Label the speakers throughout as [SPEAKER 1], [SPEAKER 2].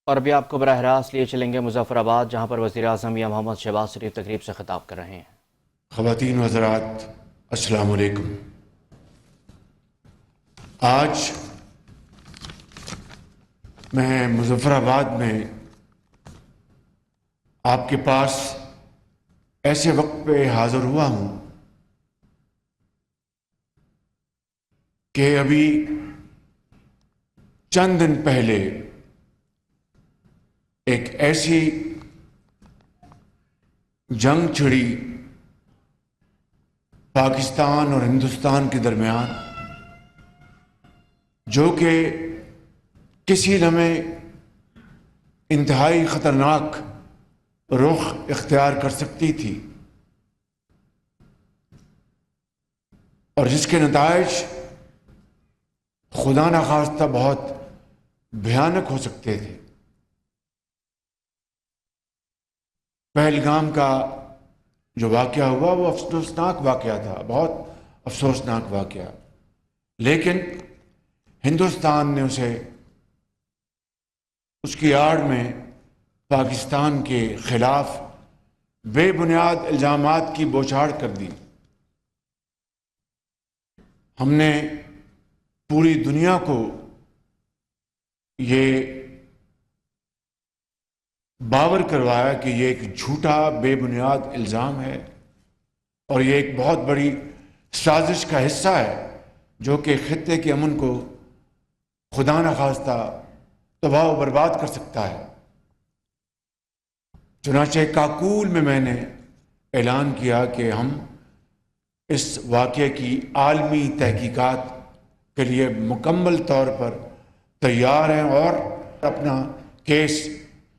[SPEAKER 1] اور ابھی آپ کو براہ راست لیے چلیں گے مظفر آباد، جہاں پر وزیر اعظم یا محمد شہباز شریف تقریب سے خطاب کر رہے ہیں۔
[SPEAKER 2] خواتین و حضرات، السلام علیکم۔ آج میں مظفر آباد میں آپ کے پاس ایسے وقت پہ حاضر ہوا ہوں کہ ابھی چند دن پہلے ایک ایسی جنگ چھڑی پاکستان اور ہندوستان کے درمیان جو کہ کسی لمحے انتہائی خطرناک رخ اختیار کر سکتی تھی، اور جس کے نتائج خدا نخواستہ بہت بھیانک ہو سکتے تھے۔ پہلگام کا جو واقعہ ہوا وہ افسوسناک واقعہ تھا، بہت افسوسناک واقعہ، لیکن ہندوستان نے اس کی آڑ میں پاکستان کے خلاف بے بنیاد الزامات کی بوچھاڑ کر دی۔ ہم نے پوری دنیا کو یہ باور کروایا کہ یہ ایک جھوٹا بے بنیاد الزام ہے اور یہ ایک بہت بڑی سازش کا حصہ ہے جو کہ خطے کے امن کو خدا نخواستہ تباہ و برباد کر سکتا ہے۔ چنانچہ کاکول میں نے اعلان کیا کہ ہم اس واقعے کی عالمی تحقیقات کے لیے مکمل طور پر تیار ہیں اور اپنا کیس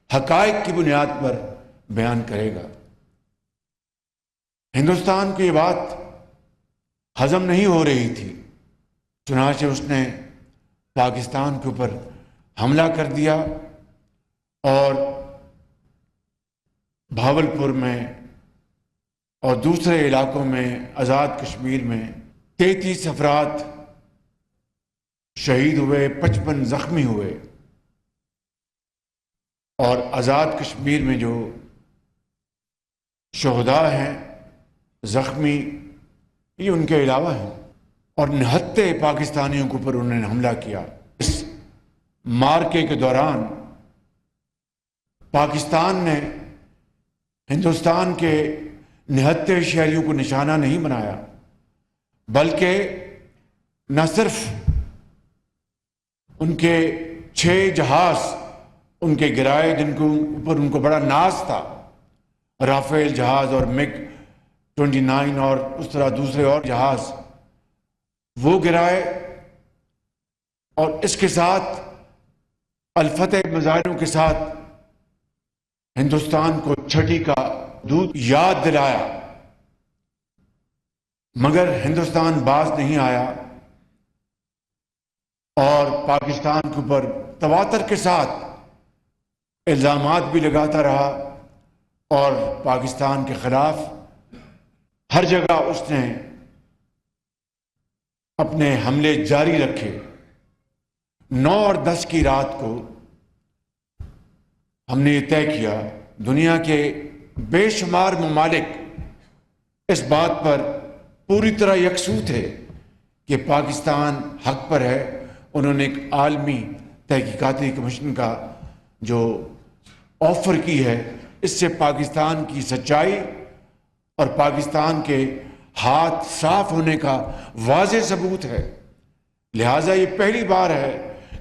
[SPEAKER 2] حقائق کی بنیاد پر بیان کرے گا۔ ہندوستان کو یہ بات ہضم نہیں ہو رہی تھی، چنانچہ اس نے پاکستان کے اوپر حملہ کر دیا اور بھاولپور میں اور دوسرے علاقوں میں آزاد کشمیر میں 33 افراد شہید ہوئے، 55 زخمی ہوئے، اور آزاد کشمیر میں جو شہداء ہیں، زخمی، یہ ان کے علاوہ ہیں، اور نہتے پاکستانیوں کے اوپر انہوں نے حملہ کیا۔ اس مارکے کے دوران پاکستان نے ہندوستان کے نہتے شہریوں کو نشانہ نہیں بنایا، بلکہ نہ صرف ان کے 6 جہاز ان کے گرائے جن کو اوپر ان کو بڑا ناز تھا، رافیل جہاز اور مگ 29 اور اس طرح دوسرے اور جہاز، وہ گرائے، اور اس کے ساتھ الفتح مظاہروں کے ساتھ ہندوستان کو چھٹی کا دودھ یاد دلایا، مگر ہندوستان باز نہیں آیا اور پاکستان کے اوپر تواتر کے ساتھ الزامات بھی لگاتا رہا، اور پاکستان کے خلاف ہر جگہ اس نے اپنے حملے جاری رکھے۔ 9 اور 10 کی رات کو ہم نے یہ طے کیا، دنیا کے بے شمار ممالک اس بات پر پوری طرح یکسو تھے کہ پاکستان حق پر ہے۔ انہوں نے ایک عالمی تحقیقاتی کمیشن کا جو آفر کی ہے، اس سے پاکستان کی سچائی اور پاکستان کے ہاتھ صاف ہونے کا واضح ثبوت ہے۔ لہٰذا یہ پہلی بار ہے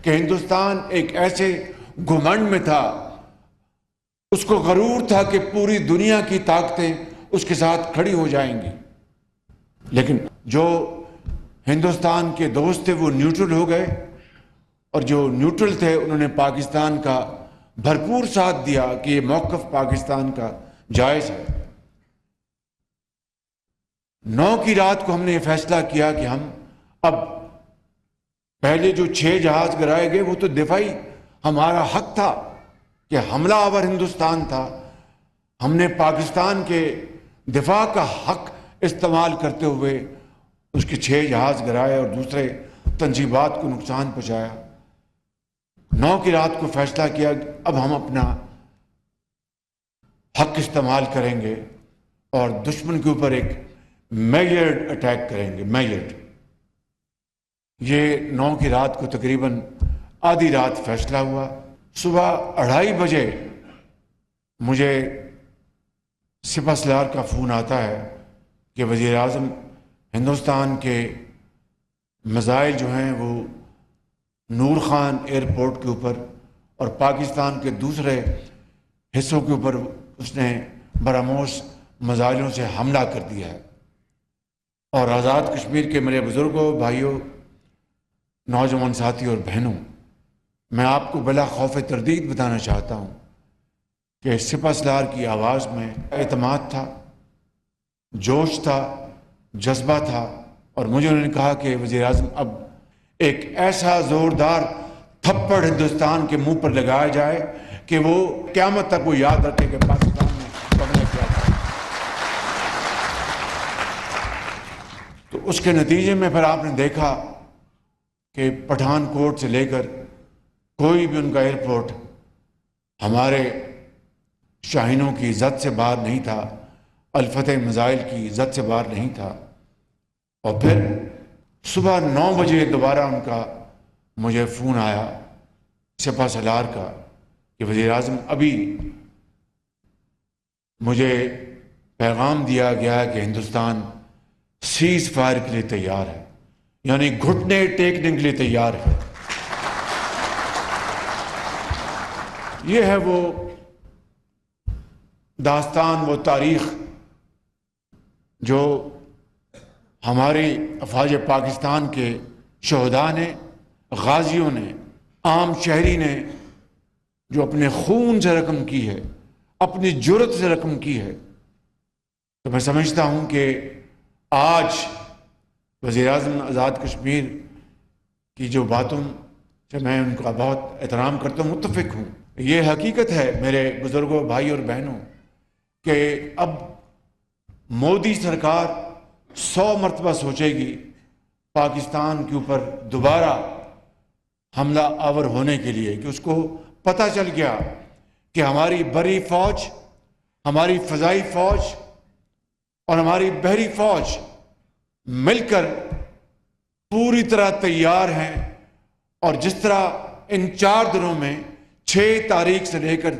[SPEAKER 2] کہ ہندوستان ایک ایسے گھمنڈ میں تھا، اس کو غرور تھا کہ پوری دنیا کی طاقتیں اس کے ساتھ کھڑی ہو جائیں گی، لیکن جو ہندوستان کے دوست تھے وہ نیوٹرل ہو گئے، اور جو نیوٹرل تھے انہوں نے پاکستان کا بھرپور ساتھ دیا کہ یہ موقف پاکستان کا جائز ہے۔ 9 کی رات کو ہم نے یہ فیصلہ کیا کہ ہم اب پہلے جو 6 جہاز گرائے گئے وہ تو دفاعی ہمارا حق تھا کہ حملہ آور ہندوستان تھا، ہم نے پاکستان کے دفاع کا حق استعمال کرتے ہوئے اس کے 6 جہاز گرائے اور دوسرے تنصیبات کو نقصان پہنچایا۔ 9 کی رات کو فیصلہ کیا کہ اب ہم اپنا حق استعمال کریں گے اور دشمن کے اوپر ایک میجرڈ اٹیک کریں گے. میجرڈ یہ 9 کی رات کو تقریباً آدھی رات فیصلہ ہوا. صبح 2:30 بجے مجھے سپہ سالار کا فون آتا ہے کہ وزیر اعظم ہندوستان کے میزائل جو ہیں وہ نور خان ایئرپورٹ کے اوپر اور پاکستان کے دوسرے حصوں کے اوپر اس نے براموس میزائلوں سے حملہ کر دیا ہے. اور آزاد کشمیر کے میرے بزرگوں، بھائیوں، نوجوان ساتھی اور بہنوں، میں آپ کو بلا خوف تردید بتانا چاہتا ہوں کہ سپہ سالار کی آواز میں اعتماد تھا، جوش تھا، جذبہ تھا. اور مجھے انہوں نے کہا کہ وزیر اعظم اب ایک ایسا زوردار تھپڑ ہندوستان کے منہ پر لگایا جائے کہ وہ قیامت تک وہ یاد رکھے کہ پاکستان نے کب نے کیا تھا. تو اس کے نتیجے میں پھر آپ نے دیکھا کہ پٹھان کوٹ سے لے کر کوئی بھی ان کا ایئرپورٹ ہمارے شاہینوں کی عزت سے باہر نہیں تھا، الفتح میزائل کی عزت سے باہر نہیں تھا. اور پھر صبح 9 بجے دوبارہ ان کا مجھے فون آیا سپہ سالار کا کہ وزیر اعظم ابھی مجھے پیغام دیا گیا ہے کہ ہندوستان سیز فائر کے لیے تیار ہے، یعنی گھٹنے ٹیکنے کے لیے تیار ہے. یہ ہے وہ داستان، وہ تاریخ جو ہماری افواج پاکستان کے شہداء نے، غازیوں نے، عام شہری نے جو اپنے خون سے رقم کی ہے، اپنی جرت سے رقم کی ہے. تو میں سمجھتا ہوں کہ آج وزیر اعظم آزاد کشمیر کی جو باتوں سے میں ان کا بہت احترام کرتا ہوں، متفق ہوں. یہ حقیقت ہے میرے بزرگوں، بھائی اور بہنوں کہ اب مودی سرکار 100 مرتبہ سوچے گی پاکستان کے اوپر دوبارہ حملہ آور ہونے کے لیے، کہ اس کو پتہ چل گیا کہ ہماری بری فوج، ہماری فضائی فوج اور ہماری بحری فوج مل کر پوری طرح تیار ہیں. اور جس طرح ان 4 دنوں میں 6 تاریخ سے لے کر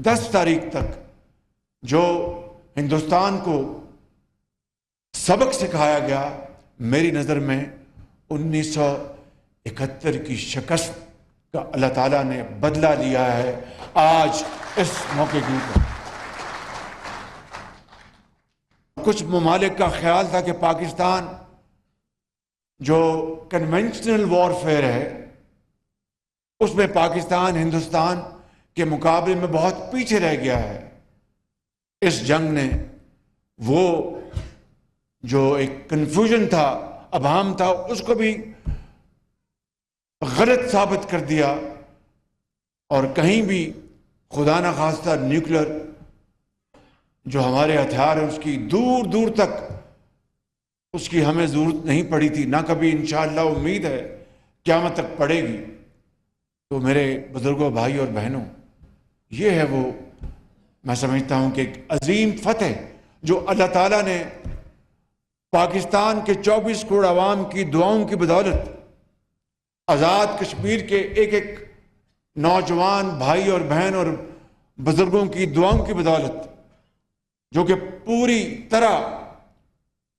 [SPEAKER 2] 10 تاریخ تک جو ہندوستان کو سبق سکھایا گیا، میری نظر میں 1971 کی شکست کا اللہ تعالیٰ نے بدلہ لیا ہے آج اس موقع کے اوپر. کچھ ممالک کا خیال تھا کہ پاکستان جو کنونشنل وارفیئر ہے اس میں پاکستان ہندوستان کے مقابلے میں بہت پیچھے رہ گیا ہے. اس جنگ نے وہ جو ایک کنفیوژن تھا، ابہام تھا، اس کو بھی غلط ثابت کر دیا. اور کہیں بھی خدا نہ خواستہ نیوکلر جو ہمارے ہتھیار ہیں اس کی دور دور تک اس کی ہمیں ضرورت نہیں پڑی تھی، نہ کبھی انشاءاللہ امید ہے قیامت تک پڑے گی. تو میرے بزرگوں، بھائی اور بہنوں، یہ ہے وہ میں سمجھتا ہوں کہ ایک عظیم فتح جو اللہ تعالیٰ نے پاکستان کے 24 کروڑ عوام کی دعاؤں کی بدولت، آزاد کشمیر کے ایک ایک نوجوان بھائی اور بہن اور بزرگوں کی دعاؤں کی بدولت، جو کہ پوری طرح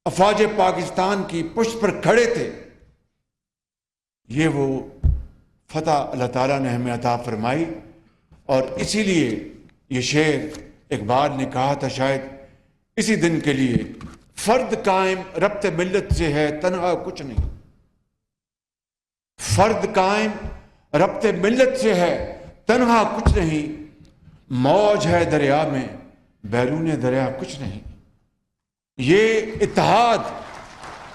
[SPEAKER 2] افواج پاکستان کی پشت پر کھڑے تھے، یہ وہ فتح اللہ تعالیٰ نے ہمیں عطا فرمائی. اور اسی لیے یہ شعر اقبال نے کہا تھا شاید اسی دن کے لیے، فرد قائم ربط ملت سے ہے تنہا کچھ نہیں. فرد قائم ربط ملت سے ہے تنہا کچھ نہیں، موج ہے دریا میں بیرون دریا کچھ نہیں. یہ اتحاد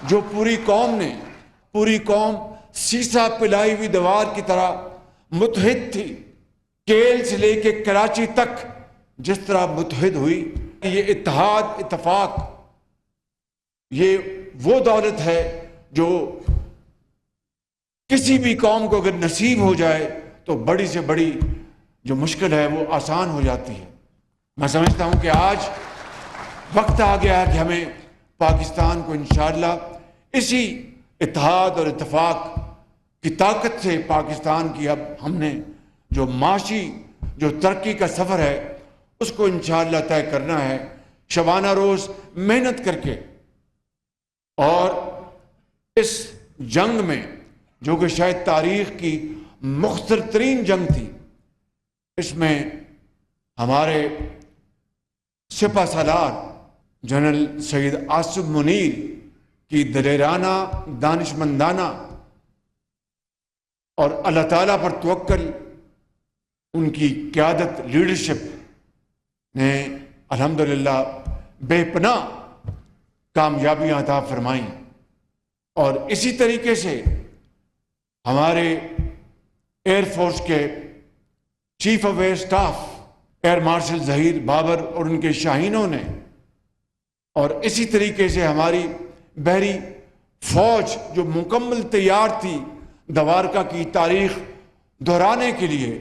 [SPEAKER 2] جو پوری قوم سیسا پلائی ہوئی دیوار کی طرح متحد تھی، کیل سے لے کے کراچی تک جس طرح متحد ہوئی، یہ اتحاد، اتفاق، یہ وہ دولت ہے جو کسی بھی قوم کو اگر نصیب ہو جائے تو بڑی سے بڑی جو مشکل ہے وہ آسان ہو جاتی ہے۔ میں سمجھتا ہوں کہ آج وقت آ گیا ہے کہ ہمیں پاکستان کو انشاءاللہ اسی اتحاد اور اتفاق کی طاقت سے پاکستان کی اب ہم نے جو معاشی جو ترقی کا سفر ہے اس کو انشاءاللہ طے کرنا ہے، شبانہ روز محنت کر کے۔ اور اس جنگ میں جو کہ شاید تاریخ کی مختصر ترین جنگ تھی، اس میں ہمارے سپہ سالار جنرل سید آصف منیر کی دلیرانہ، دانشمندانہ اور اللہ تعالیٰ پر توکل، ان کی قیادت، لیڈرشپ نے الحمدللہ بے پناہ کامیابیاں عطا فرمائیں۔ اور اسی طریقے سے ہمارے ایئر فورس کے chief of air staff air marshal Zaheer Babar اور ان کے شاہینوں نے، اور اسی طریقے سے ہماری بحری فوج جو مکمل تیار تھی دوارکا کی تاریخ دہرانے کے لیے،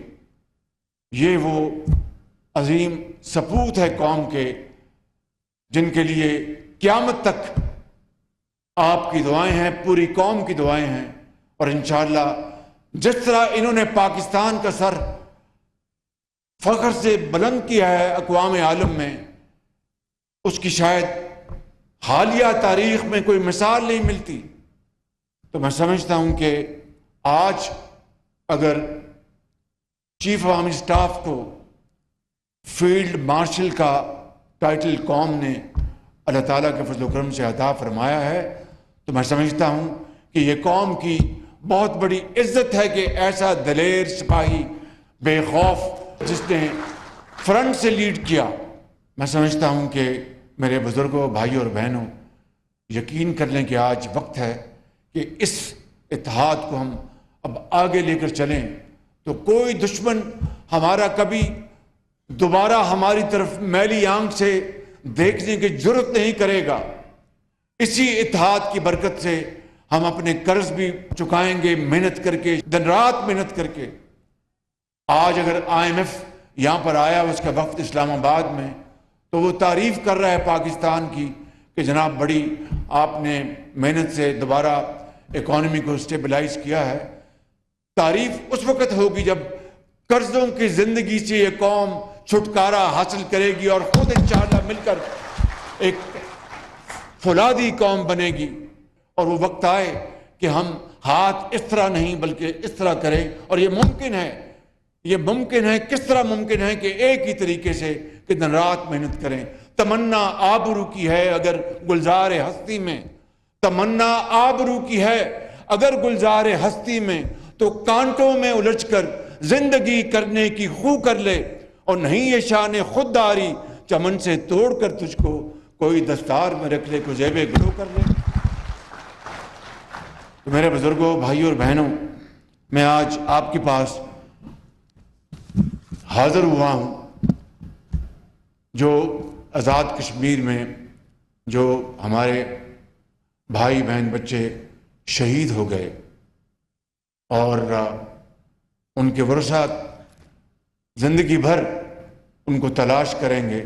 [SPEAKER 2] یہ وہ عظیم سپوت ہے قوم کے جن کے لیے قیامت تک آپ کی دعائیں ہیں، پوری قوم کی دعائیں ہیں۔ اور انشاءاللہ جس طرح انہوں نے پاکستان کا سر فخر سے بلند کیا ہے اقوام عالم میں، اس کی شاید حالیہ تاریخ میں کوئی مثال نہیں ملتی۔ تو میں سمجھتا ہوں کہ آج اگر چیف آف آرمی سٹاف کو فیلڈ مارشل کا ٹائٹل قوم نے اللہ تعالیٰ کے فضل و کرم سے عطا فرمایا ہے، تو میں سمجھتا ہوں کہ یہ قوم کی بہت بڑی عزت ہے کہ ایسا دلیر سپاہی بے خوف جس نے فرنٹ سے لیڈ کیا۔ میں سمجھتا ہوں کہ میرے بزرگوں، بھائیوں اور بہنوں، یقین کر لیں کہ آج وقت ہے کہ اس اتحاد کو ہم اب آگے لے کر چلیں، تو کوئی دشمن ہمارا کبھی دوبارہ ہماری طرف میلی آنکھ سے دیکھنے کی جرت نہیں کرے گا۔ اسی اتحاد کی برکت سے ہم اپنے قرض بھی چکائیں گے، محنت کر کے، دن رات محنت کر کے۔ آج اگر IMF یہاں پر آیا اس کا وفد اسلام آباد میں، تو وہ تعریف کر رہا ہے پاکستان کی کہ جناب بڑی آپ نے محنت سے دوبارہ اکانومی کو اسٹیبلائز کیا ہے۔ تعریف اس وقت ہوگی جب قرضوں کی زندگی سے یہ قوم چھٹکارا حاصل کرے گی اور خود انشاءاللہ مل کر ایک فولادی قوم بنے گی۔ اور وہ وقت آئے کہ ہم ہاتھ اس طرح نہیں بلکہ اس طرح کریں، اور یہ ممکن ہے۔ یہ ممکن ہے، کس طرح ممکن ہے کہ ایک ہی طریقے سے کہ دن رات محنت کریں۔ تمنا آبرو کی ہے اگر گلزار ہستی میں، تمنا آبرو کی ہے اگر گلزار ہستی میں، تو کانٹوں میں الجھ کر زندگی کرنے کی خو کر لے، اور نہیں یہ شان خودداری چمن سے توڑ کر تجھ کو کوئی دستار میں رکھ لے، کو زیب گلو کر لے۔ تو میرے بزرگوں، بھائیوں اور بہنوں، میں آج آپ کے پاس حاضر ہوا ہوں جو آزاد کشمیر میں جو ہمارے بھائی بہن بچے شہید ہو گئے، اور ان کے ورثات زندگی بھر ان کو تلاش کریں گے،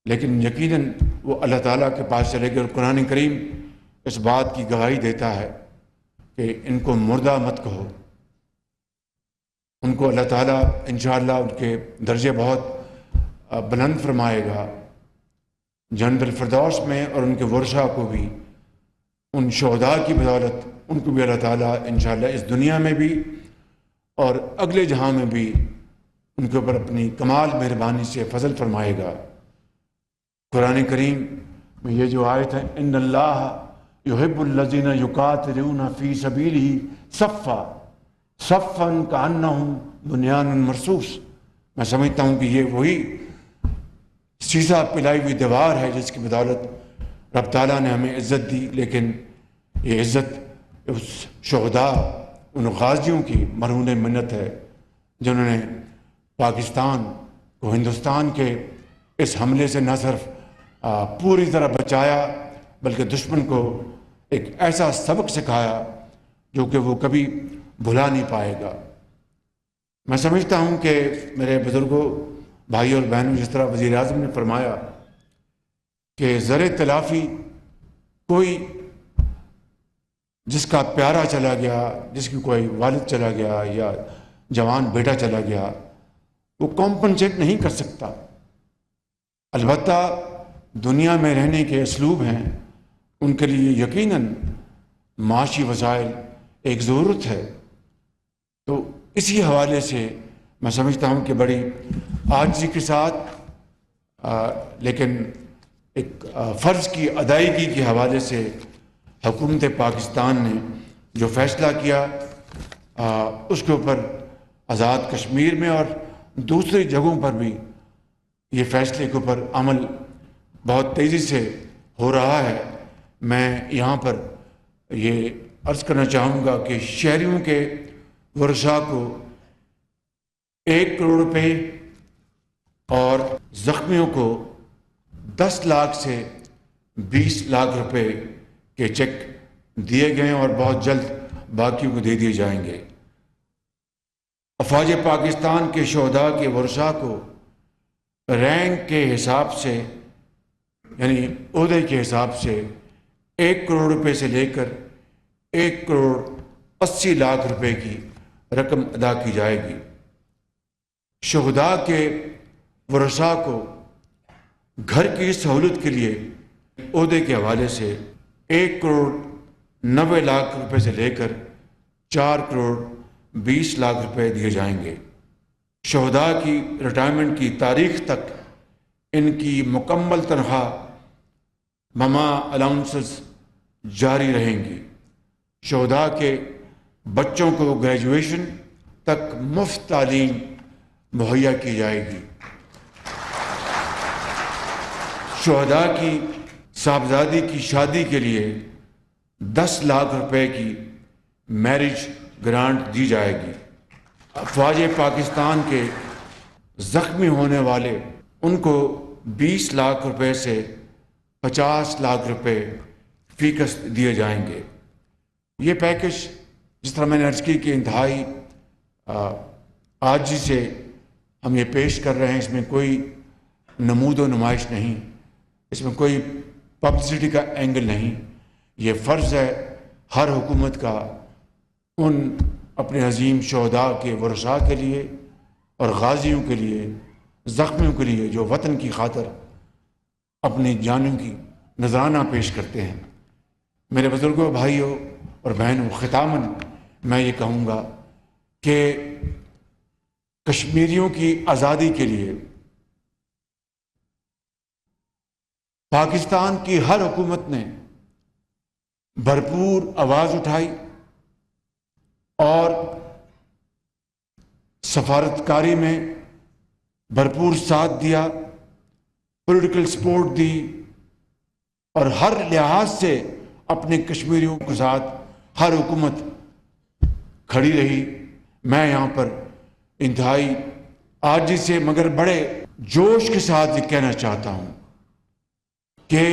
[SPEAKER 2] لیکن یقیناً وہ اللہ تعالیٰ کے پاس چلے گئے۔ اور قرآن کریم اس بات کی گواہی دیتا ہے کہ ان کو مردہ مت کہو، ان کو اللہ تعالیٰ انشاءاللہ ان کے درجے بہت بلند فرمائے گا جنت الفردوس میں، اور ان کے ورثاء کو بھی ان شہداء کی بدولت ان کو بھی اللہ تعالیٰ انشاءاللہ اس دنیا میں بھی اور اگلے جہاں میں بھی ان کے اوپر اپنی کمال مہربانی سے فضل فرمائے گا۔ قرآن کریم میں یہ جو آیت ہے، ان اللہ یحب الذین یقاتلون فی سبیلہ صفا صفا کانہم بنیان مرصوص، میں سمجھتا ہوں کہ یہ وہی سیسا پلائی ہوئی دیوار ہے جس کی بدولت رب تعالیٰ نے ہمیں عزت دی، لیکن یہ عزت اس شہداء، ان غازیوں کی مرہون منت ہے جنہوں نے پاکستان کو ہندوستان کے اس حملے سے نہ صرف پوری طرح بچایا بلکہ دشمن کو ایک ایسا سبق سکھایا جو کہ وہ کبھی بھلا نہیں پائے گا۔ میں سمجھتا ہوں کہ میرے بزرگوں، بھائیوں اور بہنوں، جس طرح وزیر اعظم نے فرمایا کہ زر تلافی کوئی جس کا پیارا چلا گیا، جس کی کوئی والد چلا گیا یا جوان بیٹا چلا گیا، وہ کمپنسیٹ نہیں کر سکتا۔ البتہ دنیا میں رہنے کے اسلوب ہیں، ان کے لیے یقیناً معاشی وسائل ایک ضرورت ہے۔ تو اسی حوالے سے میں سمجھتا ہوں کہ بڑی عاجزی کے ساتھ لیکن ایک فرض کی ادائیگی کے حوالے سے حکومت پاکستان نے جو فیصلہ کیا اس کے اوپر آزاد کشمیر میں اور دوسری جگہوں پر بھی یہ فیصلے کے اوپر عمل بہت تیزی سے ہو رہا ہے۔ میں یہاں پر یہ عرض کرنا چاہوں گا کہ شہریوں کے ورثاء کو 1 کروڑ روپے اور زخمیوں کو 10 لاکھ سے 20 لاکھ روپے کے چیک دیے گئے ہیں اور بہت جلد باقیوں کو دے دیے جائیں گے۔ افواج پاکستان کے شہداء کے ورثاء کو رینک کے حساب سے، یعنی عہدے کے حساب سے 1 کروڑ روپے سے لے کر 1 کروڑ 80 لاکھ روپے کی رقم ادا کی جائے گی۔ شہداء کے ورثاء کو گھر کی سہولت کے لیے عہدے کے حوالے سے 1 کروڑ 90 لاکھ روپے سے لے کر 4 کروڑ 20 لاکھ روپے دیے جائیں گے۔ شہداء کی ریٹائرمنٹ کی تاریخ تک ان کی مکمل تنخواہ مما الاؤنسز جاری رہیں گی۔ شہداء کے بچوں کو گریجویشن تک مفت تعلیم مہیا کی جائے گی۔ شہداء کی صاحبزادی کی شادی کے لیے 10 لاکھ روپے کی میرج گرانٹ دی جائے گی۔ افواج پاکستان کے زخمی ہونے والے ان کو 20 لاکھ روپے سے 50 لاکھ روپے فی قسط دیے جائیں گے۔ یہ پیکج جس طرح میں نے عرض کی کہ انتہائی عاجزی سے ہم یہ پیش کر رہے ہیں، اس میں کوئی نمود و نمائش نہیں، اس میں کوئی پبلسٹی کا اینگل نہیں۔ یہ فرض ہے ہر حکومت کا ان اپنے عظیم شہداء کے ورثاء کے لیے اور غازیوں کے لیے، زخمیوں کے لیے جو وطن کی خاطر اپنی جانوں کی نذرانہ پیش کرتے ہیں۔ میرے بزرگوں، بھائیوں اور بہنوں، ختاماً میں یہ کہوں گا کہ کشمیریوں کی آزادی کے لیے پاکستان کی ہر حکومت نے بھرپور آواز اٹھائی اور سفارتکاری میں بھرپور ساتھ دیا، پولیٹیکل سپورٹ دی اور ہر لحاظ سے اپنے کشمیریوں کے ساتھ ہر حکومت کھڑی رہی۔ میں یہاں پر انتہائی عاجزی سے مگر بڑے جوش کے ساتھ یہ کہنا چاہتا ہوں کہ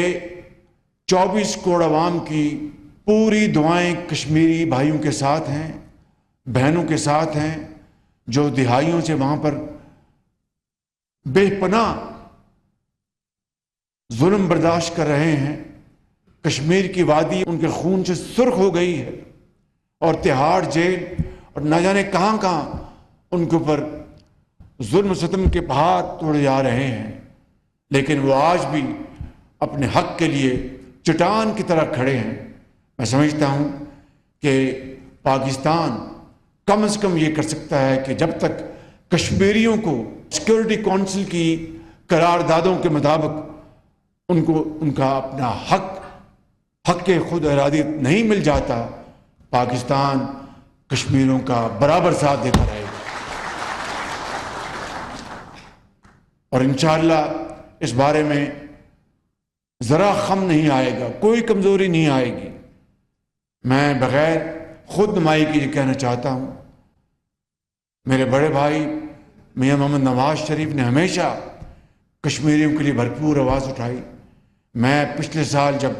[SPEAKER 2] 24 کروڑ عوام کی پوری دعائیں کشمیری بھائیوں کے ساتھ ہیں، بہنوں کے ساتھ ہیں، جو دہائیوں سے وہاں پر بے پناہ ظلم برداشت کر رہے ہیں۔ کشمیر کی وادی ان کے خون سے سرخ ہو گئی ہے اور تہاڑ جیل اور نہ جانے کہاں کہاں ان کے اوپر ظلم و ستم کے پہاڑ توڑے جا رہے ہیں، لیکن وہ آج بھی اپنے حق کے لیے چٹان کی طرح کھڑے ہیں۔ میں سمجھتا ہوں کہ پاکستان کم از کم یہ کر سکتا ہے کہ جب تک کشمیریوں کو سیکورٹی کونسل کی قراردادوں کے مطابق ان کو ان کا اپنا حق کے خود ارادی نہیں مل جاتا، پاکستان کشمیریوں کا برابر ساتھ دیتا رہے گا اور انشاءاللہ اس بارے میں ذرا خم نہیں آئے گا، کوئی کمزوری نہیں آئے گی۔ میں بغیر خود نمائی کی یہ کہنا چاہتا ہوں، میرے بڑے بھائی میاں محمد نواز شریف نے ہمیشہ کشمیریوں کے لیے بھرپور آواز اٹھائی۔ میں پچھلے سال جب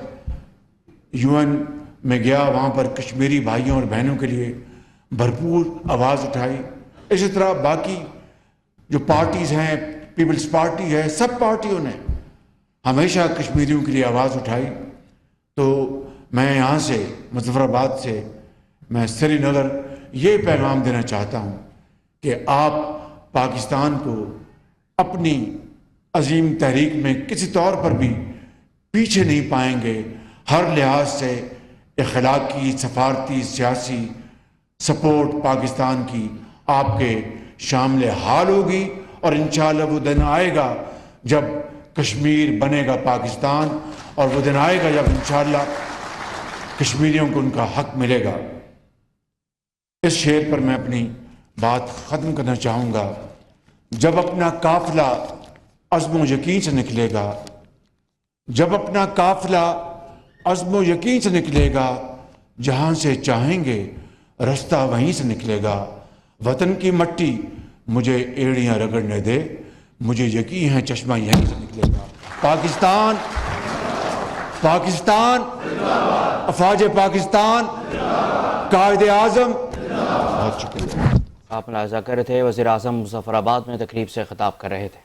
[SPEAKER 2] UN میں گیا، وہاں پر کشمیری بھائیوں اور بہنوں کے لیے بھرپور آواز اٹھائی اسی طرح باقی جو پارٹیز ہیں، پیپلز پارٹی ہے، سب پارٹیوں نے ہمیشہ کشمیریوں کے لیے آواز اٹھائی. تو میں یہاں سے مظفر آباد سے میں سری نگر یہ پیغام دینا چاہتا ہوں کہ آپ پاکستان کو اپنی عظیم تحریک میں کسی طور پر بھی پیچھے نہیں پائیں گے. ہر لحاظ سے اخلاقی، سفارتی، سیاسی سپورٹ پاکستان کی آپ کے شامل حال ہوگی. اور انشاءاللہ وہ دن آئے گا جب کشمیر بنے گا پاکستان، اور وہ دن آئے گا جب انشاءاللہ کشمیریوں کو ان کا حق ملے گا. اس شعر پر میں اپنی بات ختم کرنا چاہوں گا. جب اپنا قافلہ عزم و یقین سے نکلے گا، جب اپنا قافلہ عزم و یقین سے نکلے گا، جہاں سے چاہیں گے رستہ وہیں سے نکلے گا. وطن کی مٹی مجھے ایڑیاں رگڑنے دے، مجھے یقین ہے چشمہ یہیں سے نکلے گا. پاکستان، پاکستان، افواج پاکستان، قائد اعظم. بہت شکریہ.
[SPEAKER 1] آپ ملاحظہ کر رہے تھے وزیر اعظم مظفر آباد میں تقریب سے خطاب کر رہے تھے.